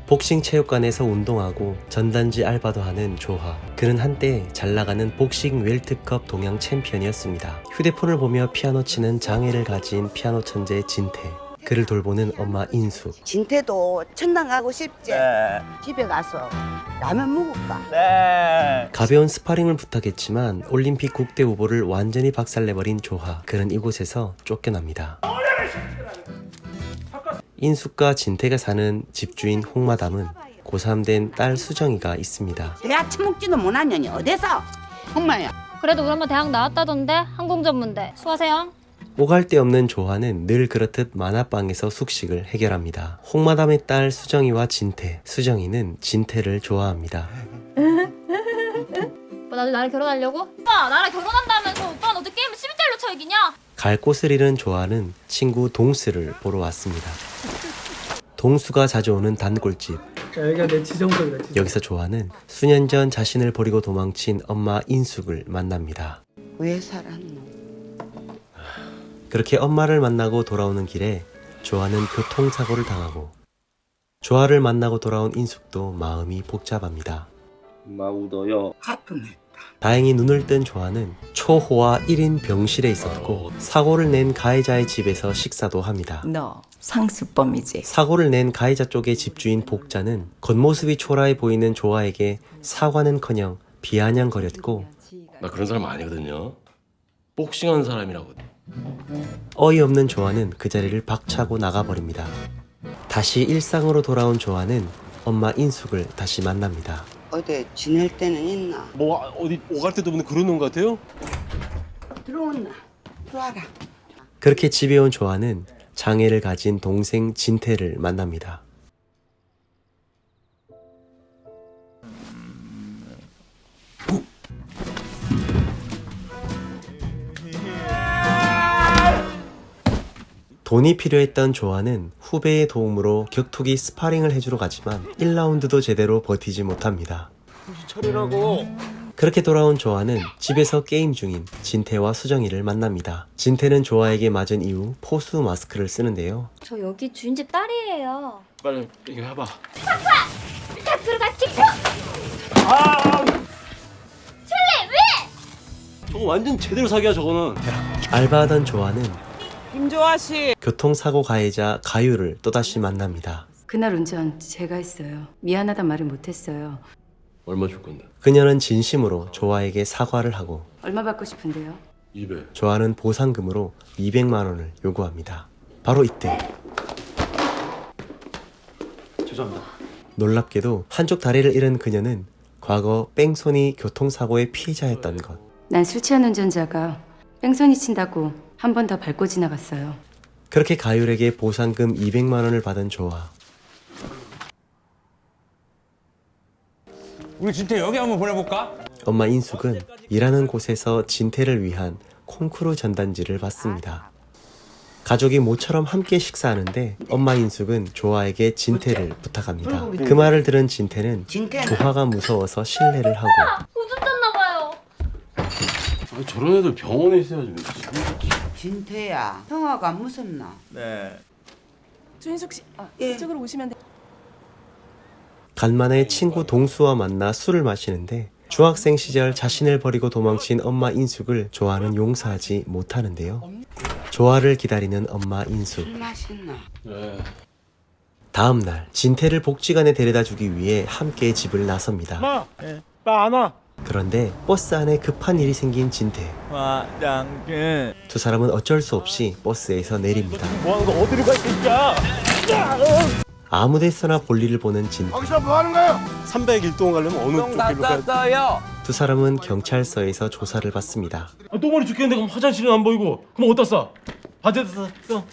복싱 체육관에서 운동하고 전단지 알바도 하는 조화. 그는 한때 잘나가는 복싱 웰트컵 동양 챔피언이었습니다. 휴대폰을 보며 피아노 치는 장애를 가진 피아노 천재 진태. 그를 돌보는 엄마 인숙. 진태도 천당 가고 싶지? 네. 집에 가서 라면 먹을까? 네. 가벼운 스파링을 부탁했지만 올림픽 국대 후보를 완전히 박살내버린 조화. 그는 이곳에서 쫓겨납니다. 인숙과 진태가 사는 집주인 홍마담은 고3 된 딸 수정이가 있습니다. 내가 처먹지도 못하냐니 어디서? 엄마야. 그래도 우리 엄마 대학 나왔다던데 항공전문대. 수고하세요. 오갈 데 없는 조화는 늘 그렇듯 만화방에서 숙식을 해결합니다. 홍마담의 딸 수정이와 진태. 수정이는 진태를 좋아합니다. 오빠 나를 결혼하려고? 오빠 나랑 결혼한다면서 오빠는 어떻게 게임을 11대1로 쳐 이기냐? 갈 곳을 잃은 조화는 친구 동수를 보러 왔습니다. 동수가 자주 오는 단골집. 여기가 내 지정석이다. 지정석. 여기서 조화는 수년 전 자신을 버리고 도망친 엄마 인숙을 만납니다. 왜 살았노? 그렇게 엄마를 만나고 돌아오는 길에 조화는 교통사고를 당하고 조화를 만나고 돌아온 인숙도 마음이 복잡합니다. 엄마 울어요. 아프네. 다행히 눈을 뜬 조화는 초호화 1인 병실에 있었고 사고를 낸 가해자의 집에서 식사도 합니다. 너 상습범이지. 사고를 낸 가해자 쪽의 집주인 복자는 겉모습이 초라해 보이는 조화에게 사과는커녕 비아냥거렸고 나 그런 사람 아니거든요. 복싱하는 사람이라고. 어이없는 조화는 그 자리를 박차고 나가버립니다. 다시 일상으로 돌아온 조화는 엄마 인숙을 다시 만납니다. 어디 지낼 때는 있나? 뭐 어디 오갈 데도 없는 그런 놈 같아요? 들어온나? 들어와라. 그렇게 집에 온 조화는 장애를 가진 동생 진태를 만납니다. 돈이 필요했던 조화는 후배의 도움으로 격투기 스파링을 해주러 가지만 1라운드도 제대로 버티지 못합니다. 차리라고. 그렇게 돌아온 조화는 집에서 게임 중인 진태와 수정이를 만납니다. 진태는 조화에게 맞은 이후 포수 마스크를 쓰는데요. 저 여기 주인집 딸이에요. 빨리 이거 해봐. 딱 들어가 킥! 저거 완전 제대로 사기야 저거는. 알바하던 조화는 김조아 씨. 교통사고 가해자 가유를 또다시 만납니다. 그날 운전 제가 했어요. 미안하단 말을 못했어요. 얼마 줄 건데? 그녀는 진심으로 조화에게 사과를 하고 얼마 받고 싶은데요? 200. 조화는 보상금으로 200만 원을 요구합니다. 바로 이때 죄송합니다. 놀랍게도 한쪽 다리를 잃은 그녀는 과거 뺑소니 교통사고의 피해자였던 것. 난 술 취한 운전자가 뺑소니 친다고 한 번 더 밟고 지나갔어요. 그렇게 가율에게 보상금 200만 원을 받은 조화. 우리 진태 여기 한번 보내볼까? 엄마 인숙은 일하는 곳에서 진태를 위한 콩쿠르 전단지를 받습니다. 가족이 모처럼 함께 식사하는데 엄마 인숙은 조화에게 진태를 부탁합니다. 그 말을 들은 진태는 진태는 조화가 무서워서 실례를 하고 오줌 쌌나봐요. 아, 저런 애들 병원에 있어야지. 진태야. 형아가 무섭나? 네. 주인숙 씨, 예. 이쪽으로 오시면 돼. 간만에 친구 동수와 만나 술을 마시는데 중학생 시절 자신을 버리고 도망친 엄마 인숙을 조화는 용서하지 못하는데요. 조화를 기다리는 엄마 인숙. 술 마셨나? 네. 다음 날 진태를 복지관에 데려다주기 위해 함께 집을 나섭니다. 마 안 와. 그런데 버스 안에 급한 일이 생긴 진태. 화장실. 두 사람은 어쩔 수 없이 버스에서 내립니다. 뭐하는 거 어디로 가 있을까? 아무 데서나 볼일을 보는 진태. 거기서 뭐 하는 거예요? 301동 가려면 어느 쪽 길로 가야 돼? 땄어요. 두 사람은 경찰서에서 조사를 받습니다. 아, 똥머리 죽겠는데 그럼 화장실은 안 보이고 그럼 어디다 싸? 바지에다 싸.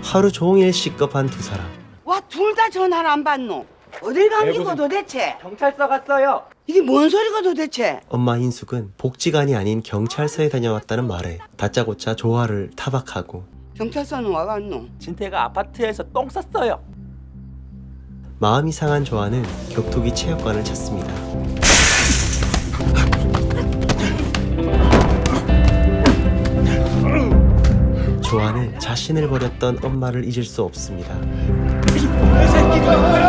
하루 종일 시급한 두 사람. 와, 둘 다 전화를 안 받노? 어딜 간 이거 도대체? 경찰서 갔어요. 이게 뭔 소리가 도대체? 엄마 인숙은 복지관이 아닌 경찰서에 다녀왔다는 말에 다짜고짜 조화를 타박하고 경찰서는 와 갔노? 진태가 아파트에서 똥 쌌어요. 마음이 상한 조화는 격투기 체육관을 찾습니다. 조화는 자신을 버렸던 엄마를 잊을 수 없습니다. 이 새끼가!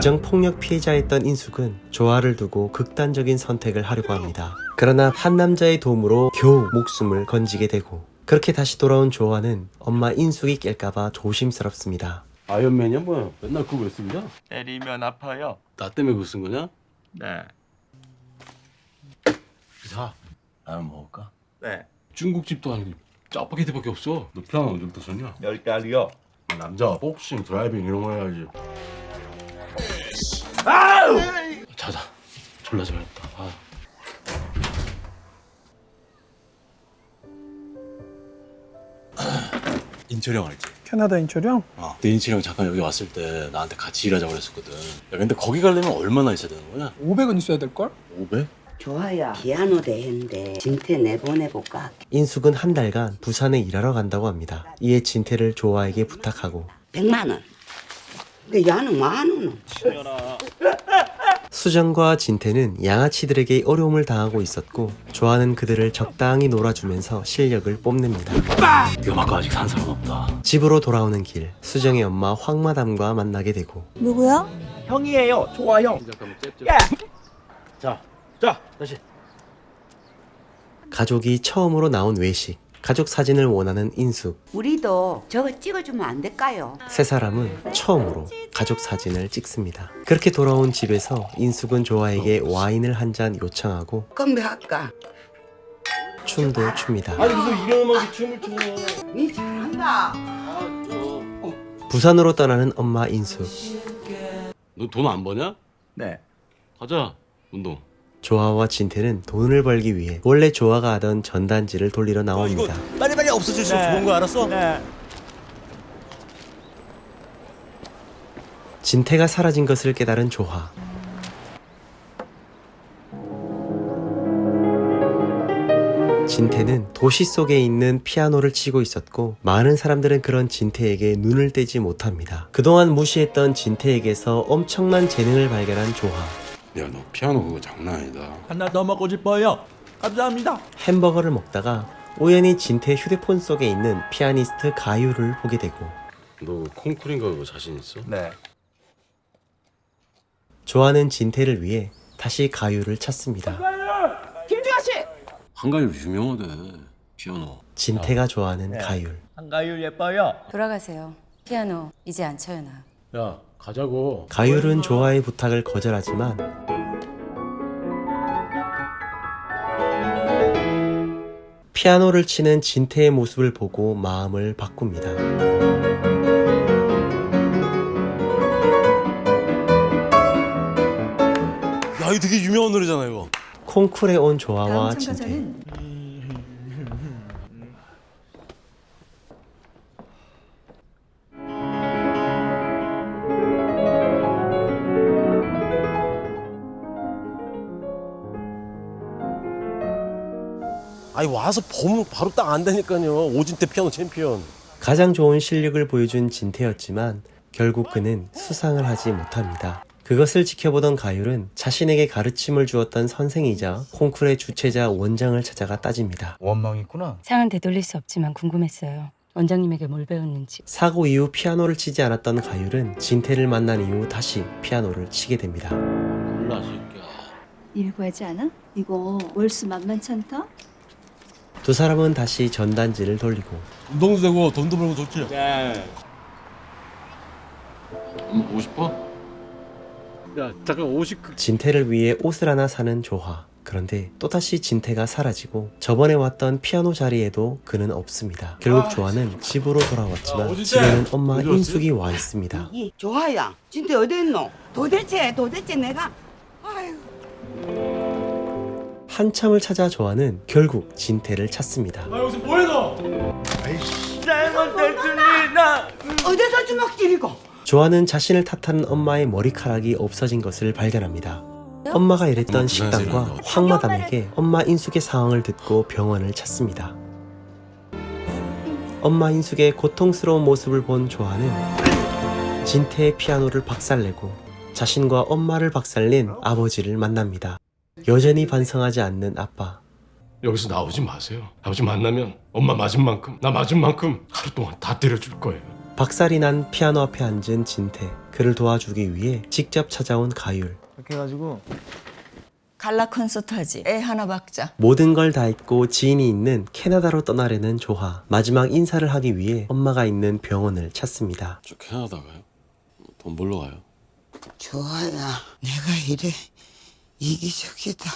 가정폭력 피해자였던 인숙은 조아를 두고 극단적인 선택을 하려고 합니다. 그러나 한 남자의 도움으로 겨우 목숨을 건지게 되고, 그렇게 다시 돌아온 조아는 엄마 인숙이 깰까봐 조심스럽습니다. 아이언맨이야 뭐야? 맨날 그거 왜 쓰냐? 때리면 아파요. 나 때문에 그거 쓴 거냐? 네. 자, 라면 먹을까? 네. 중국집도 아니고 짜파게티밖에 없어. 너 피아노 언제부터 쳤냐? 10달이요. 남자가 복싱, 드라이빙 이런 거 해야지. 자자, 졸라 잘했다. 인철이 형 알지? 캐나다 인철형? 내 인철이 형 잠깐 여기 왔을 때 나한테 같이 일하자고 그랬었거든. 야, 근데 거기 가려면 얼마나 있어야 되는 거냐? 500원 있어야 될걸? 500? 조아야, 피아노 대회인데 진태 내보내볼까? 인숙은 한 달간 부산에 일하러 간다고 합니다. 이에 진태를 조아에게 부탁하고 100만 원. 근데 야는 10,000원. 수정과 진태는 양아치들에게 어려움을 당하고 있었고, 조아는 그들을 적당히 놀아주면서 실력을 뽐냅니다. 이거 맞고 아직 산 사람 없다. 집으로 돌아오는 길, 수정의 엄마 황마담과 만나게 되고, 누구야? 형이에요. 좋아 형. 잠깐만 잽. 야. 자, 다시. 가족이 처음으로 나온 외식, 가족 사진을 원하는 인숙. 우리도 저거 찍어주면 안 될까요? 세 사람은 처음으로 가족 사진을 찍습니다. 그렇게 돌아온 집에서 인숙은 조아에게 와인을 한 잔 요청하고 건배할까? 춤도 춥니다. 아니 무슨 이런 음악에 춤을 춰? 니 잘한다. 부산으로 떠나는 엄마 인숙. 너 돈 안 버냐? 네. 가자, 운동. 조아와 진태는 돈을 벌기 위해 원래 조아가 하던 전단지를 돌리러 나옵니다. 빨리빨리 없어질수록 좋은 거 알았어? 네. 진태가 사라진 것을 깨달은 조아. 진태는 도시 속에 있는 피아노를 치고 있었고, 많은 사람들은 그런 진태에게 눈을 떼지 못합니다. 그동안 무시했던 진태에게서 엄청난 재능을 발견한 조아. 야, 너 피아노 그거 장난 아니다. 하나 더 먹고 싶어요. 감사합니다. 햄버거를 먹다가 우연히 진태 휴대폰 속에 있는 피아니스트 가유를 보게 되고, 너 콩쿠르인가 그거 자신 있어? 네. 조아는 진태를 위해 다시 가유를 찾습니다. 김주아 씨! 한가위 유명하대, 피아노. 진태가 좋아하는 가유. 한가율 예뻐요. 돌아가세요. 피아노 이제 안 쳐요 나. 야, 가자고. 가율은 조아의 부탁을 거절하지만 피아노를 치는 진태의 모습을 보고 마음을 바꿉니다. 야, 이거 되게 유명한 노래잖아, 이거. 콩쿨에 온 조아와 다음 진태. 참가자는 아니 와서 보면 바로 딱 안다니까요. 오진태 피아노 챔피언. 가장 좋은 실력을 보여준 진태였지만 결국 그는 수상을 하지 못합니다. 그것을 지켜보던 가율은 자신에게 가르침을 주었던 선생이자 콩쿨의 주최자 원장을 찾아가 따집니다. 원망했구나. 상은 되돌릴 수 없지만 궁금했어요. 원장님에게 뭘 배웠는지. 사고 이후 피아노를 치지 않았던 가율은 진태를 만난 이후 다시 피아노를 치게 됩니다. 몰라, 새끼야. 일 구하지 않아? 이거 월수 만만찮다? 두 사람은 다시 전단지를 돌리고 운동도 되고 돈도 벌고 좋지. 네. 보고 싶어? 야, 잠깐 50. 진태를 위해 옷을 하나 사는 조화. 그런데 또다시 진태가 사라지고 저번에 왔던 피아노 자리에도 그는 없습니다. 결국 조화는 집으로 돌아왔지만 집에는 엄마 인숙이 와 있습니다. 이 조아야, 진태 어디 있노? 도대체 내가 아유. 한참을 찾아 조화는 결국 진태를 찾습니다. 나 여기서 뭐해 너? 잘못했습니다. 어디서 주먹질이고? 조화는 자신을 탓하는 엄마의 머리카락이 없어진 것을 발견합니다. 엄마가 일했던 식당과 황마담에게 엄마 인숙의 상황을 듣고 병원을 찾습니다. 엄마 인숙의 고통스러운 모습을 본 조화는 진태의 피아노를 박살내고 자신과 엄마를 박살낸 아버지를 만납니다. 여전히 반성하지 않는 아빠. 여기서 나오지 마세요. 아버지 만나면 엄마 맞은 만큼, 나 맞은 만큼 하루 동안 다 때려줄 거예요. 박살이 난 피아노 앞에 앉은 진태. 그를 도와주기 위해 직접 찾아온 가율. 이렇게 해가지고 갈라 콘서트 하지. 애 하나 박자. 모든 걸 다 잊고 지인이 있는 캐나다로 떠나려는 조화. 마지막 인사를 하기 위해 엄마가 있는 병원을 찾습니다. 저 캐나다 가요? 돈 벌러 가요? 조아야, 내가 이래 이기적이다.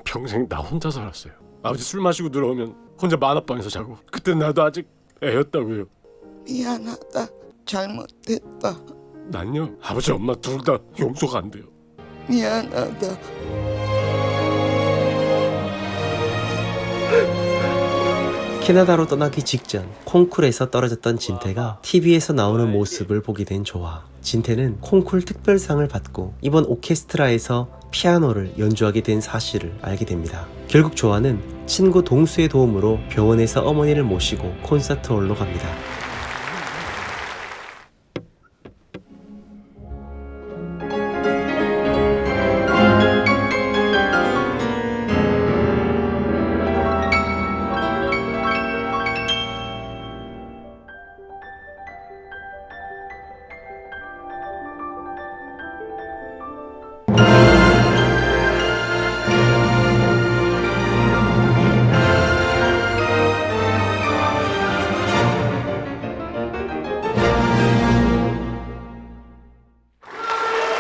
평생 나 혼자 살았어요. 아버지 술 마시고 들어오면 혼자 만화방에서 자고. 그때 나도 아직 애였다고요. 미안하다. 잘못했다. 난요 아버지 엄마 둘 다 용서가 안 돼요. 미안하다. 캐나다로 떠나기 직전 콩쿨에서 떨어졌던 진태가 TV에서 나오는 모습을 보게 된 조화. 진태는 콩쿨 특별상을 받고 이번 오케스트라에서 피아노를 연주하게 된 사실을 알게 됩니다. 결국 조화는 친구 동수의 도움으로 병원에서 어머니를 모시고 콘서트홀로 갑니다.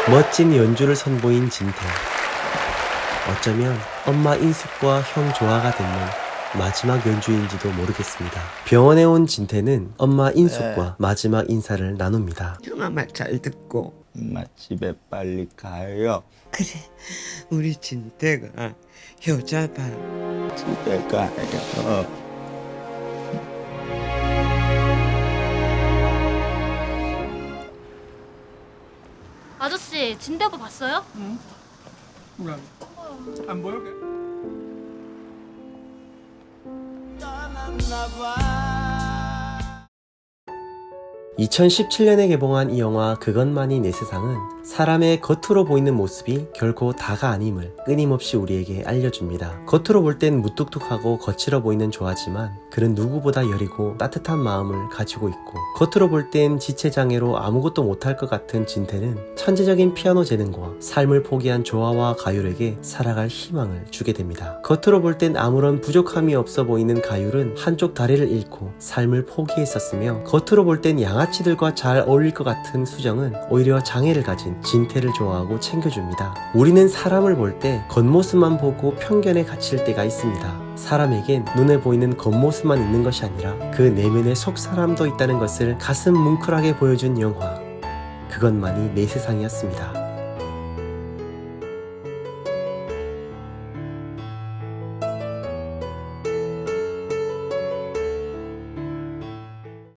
멋진 연주를 선보인 진태. 어쩌면 엄마 인숙과 형 조화가 듣는 마지막 연주인지도 모르겠습니다. 병원에 온 진태는 엄마 인숙과 마지막 인사를 나눕니다. 형아 말 잘 듣고. 엄마 집에 빨리 가요. 그래, 우리 진태가 효자다. 집에 가요. 아저씨 진대 오빠 봤어요? 뭐야? 안 보여? 2017년에 개봉한 이 영화 그것만이 내 세상은 사람의 겉으로 보이는 모습이 결코 다가 아님을 끊임없이 우리에게 알려줍니다. 겉으로 볼 땐 무뚝뚝하고 거칠어 보이는 조화지만 그는 누구보다 여리고 따뜻한 마음을 가지고 있고, 겉으로 볼 땐 지체장애로 아무것도 못할 것 같은 진태는 천재적인 피아노 재능과 삶을 포기한 조화와 가율에게 살아갈 희망을 주게 됩니다. 겉으로 볼 땐 아무런 부족함이 없어 보이는 가율은 한쪽 다리를 잃고 삶을 포기했었으며, 겉으로 볼 땐 양아치들과 잘 어울릴 것 같은 수정은 오히려 장애를 가진 진태를 좋아하고 챙겨줍니다. 우리는 사람을 볼 때 겉모습만 보고 편견에 갇힐 때가 있습니다. 사람에겐 눈에 보이는 겉모습만 있는 것이 아니라 그 내면의 속사람도 있다는 것을 가슴 뭉클하게 보여준 영화 그것만이 내 세상이었습니다.